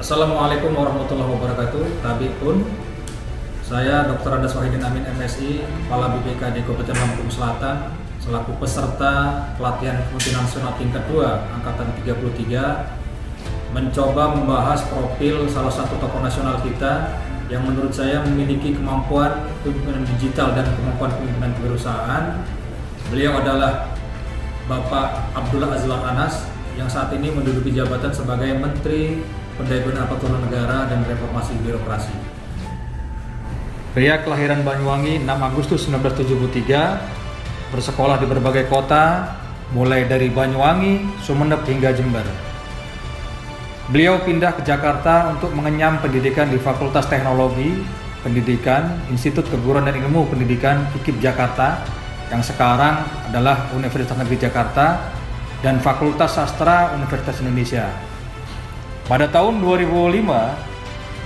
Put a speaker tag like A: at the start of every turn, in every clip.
A: Assalamualaikum warahmatullahi wabarakatuh. Tabipun, saya Dr. Andas Wahidin Amin MSI, Kepala BPKD Kabupaten Lampung Selatan, selaku peserta pelatihan kepemimpinan nasional tingkat 2 Angkatan 33, mencoba membahas profil salah satu tokoh nasional kita yang menurut saya memiliki kemampuan kepemimpinan digital dan kemampuan kepemimpinan kewirausahaan. Beliau adalah Bapak Abdullah Azwar Anas yang saat ini menduduki jabatan sebagai Menteri Pendaya Aparatur Negara dan Reformasi Birokrasi. Pria kelahiran Banyuwangi 6 Agustus 1973, bersekolah di berbagai kota, mulai dari Banyuwangi, Sumeneb hingga Jember. Beliau pindah ke Jakarta untuk mengenyam pendidikan di Fakultas Teknologi, Pendidikan, Institut Keguruan dan Ilmu Pendidikan IKIP Jakarta, yang sekarang adalah Universitas Negeri Jakarta, dan Fakultas Sastra Universitas Indonesia. Pada tahun 2005,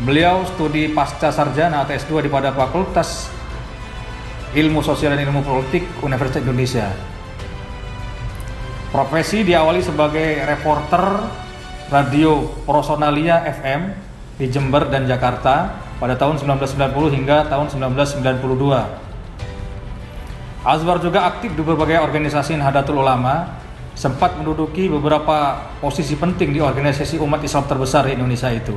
A: beliau studi pasca sarjana atau S2 pada Fakultas Ilmu Sosial dan Ilmu Politik Universitas Indonesia. Profesi diawali sebagai reporter radio Personalia FM di Jember dan Jakarta pada tahun 1990 hingga tahun 1992. Azwar juga aktif di berbagai organisasi Nahdlatul Ulama, sempat menduduki beberapa posisi penting di organisasi umat Islam terbesar di Indonesia itu.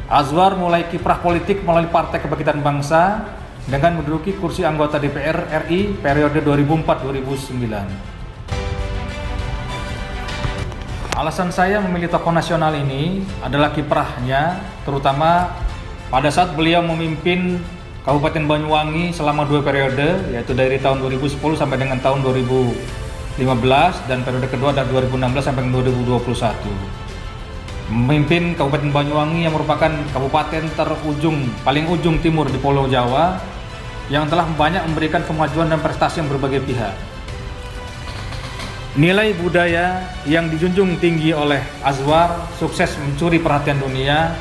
A: Azwar mulai kiprah politik melalui Partai Kebangkitan Bangsa dengan menduduki kursi anggota DPR RI periode 2004-2009. Alasan saya memilih tokoh nasional ini adalah kiprahnya, terutama pada saat beliau memimpin Kabupaten Banyuwangi selama 2 periode, yaitu dari tahun 2010 sampai dengan tahun 2015, dan periode kedua dari 2016 sampai 2021. Memimpin Kabupaten Banyuwangi yang merupakan kabupaten paling ujung timur di Pulau Jawa, yang telah banyak memberikan kemajuan dan prestasi yang berbagai pihak. Nilai budaya yang dijunjung tinggi oleh Azwar sukses mencuri perhatian dunia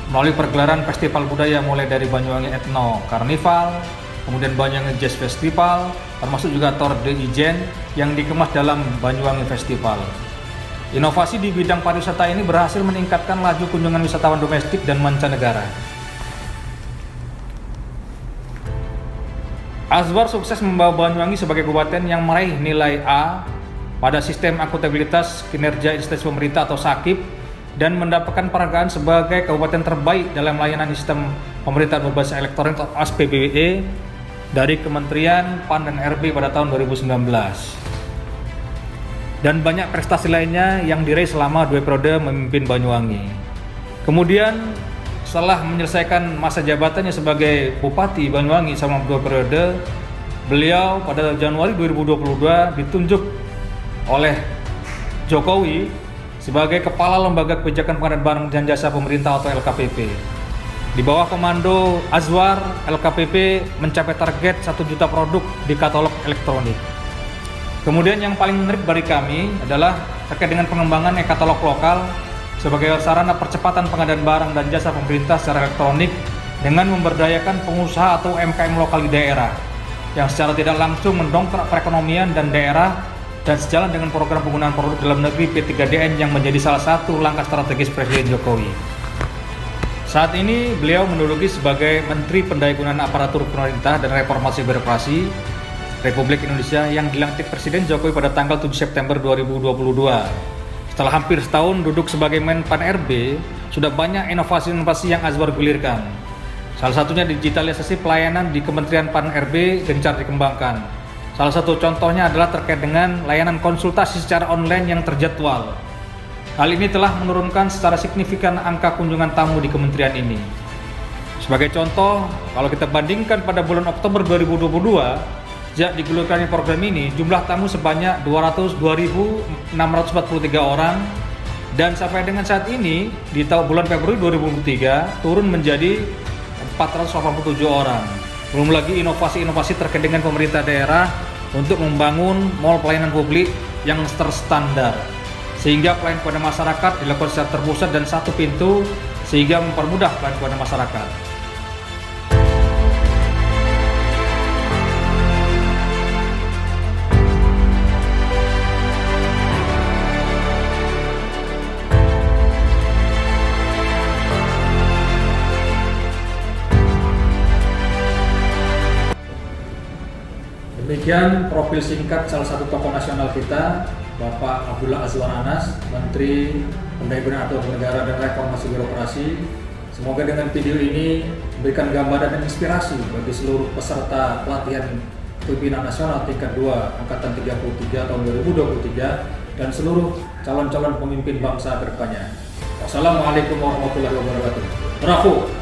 A: melalui pergelaran festival budaya mulai dari Banyuwangi Ethno Carnival, kemudian Banyuwangi Jazz Festival, termasuk juga Tour de Ijen yang dikemas dalam Banyuwangi Festival. Inovasi di bidang pariwisata ini berhasil meningkatkan laju kunjungan wisatawan domestik dan mancanegara. Azwar sukses membawa Banyuwangi sebagai kabupaten yang meraih nilai A pada sistem akuntabilitas kinerja instansi pemerintah atau SAKIP dan mendapatkan penghargaan sebagai kabupaten terbaik dalam layanan sistem pemerintahan berbasis elektronik atau ASPBE dari Kementerian PAN dan RB pada tahun 2019. Dan banyak prestasi lainnya yang diraih selama 2 periode memimpin Banyuwangi. Kemudian setelah menyelesaikan masa jabatannya sebagai Bupati Banyuwangi selama 2 periode, beliau pada Januari 2022 ditunjuk oleh Jokowi sebagai Kepala Lembaga Kebijakan Pengadaan Barang dan Jasa Pemerintah atau LKPP. Di bawah komando Azwar, LKPP mencapai target 1 juta produk di katalog elektronik. Kemudian yang paling menarik bagi kami adalah terkait dengan pengembangan e-katalog lokal sebagai sarana percepatan pengadaan barang dan jasa pemerintah secara elektronik dengan memberdayakan pengusaha atau UMKM lokal di daerah yang secara tidak langsung mendongkrak perekonomian dan daerah, dan sejalan dengan program penggunaan produk dalam negeri P3DN yang menjadi salah satu langkah strategis Presiden Jokowi. Saat ini beliau menduduki sebagai Menteri Pendaya Aparatur Pemerintah dan Reformasi Birokrasi Republik Indonesia yang dilantik Presiden Jokowi pada tanggal 7 September 2022. Setelah hampir setahun duduk sebagai Menpan RB, sudah banyak inovasi-inovasi yang Azwar gulirkan. Salah satunya digitalisasi pelayanan di Kementerian PAN RB gencar dikembangkan. Salah satu contohnya adalah terkait dengan layanan konsultasi secara online yang terjadwal. Hal ini telah menurunkan secara signifikan angka kunjungan tamu di kementerian ini. Sebagai contoh, kalau kita bandingkan pada bulan Oktober 2022, sejak digulirkannya program ini, jumlah tamu sebanyak 202.643 orang, dan sampai dengan saat ini, di bulan Februari 2023, turun menjadi 487 orang. Belum lagi inovasi-inovasi terkait dengan pemerintah daerah untuk membangun mall pelayanan publik yang terstandar, sehingga pelayanan kepada masyarakat dilakukan secara terpusat dan satu pintu, sehingga mempermudah pelayanan kepada masyarakat. Demikian profil singkat salah satu tokoh nasional kita, Bapak Abdullah Azwar Anas, Menteri Pendaya Gunaan Negara dan Reformasi Birokrasi. Semoga dengan video ini memberikan gambaran dan inspirasi bagi seluruh peserta pelatihan Pimpinan Nasional tingkat 2 Angkatan 33 tahun 2023 dan seluruh calon-calon pemimpin bangsa ke depannya. Wassalamualaikum warahmatullahi wabarakatuh. Bravo!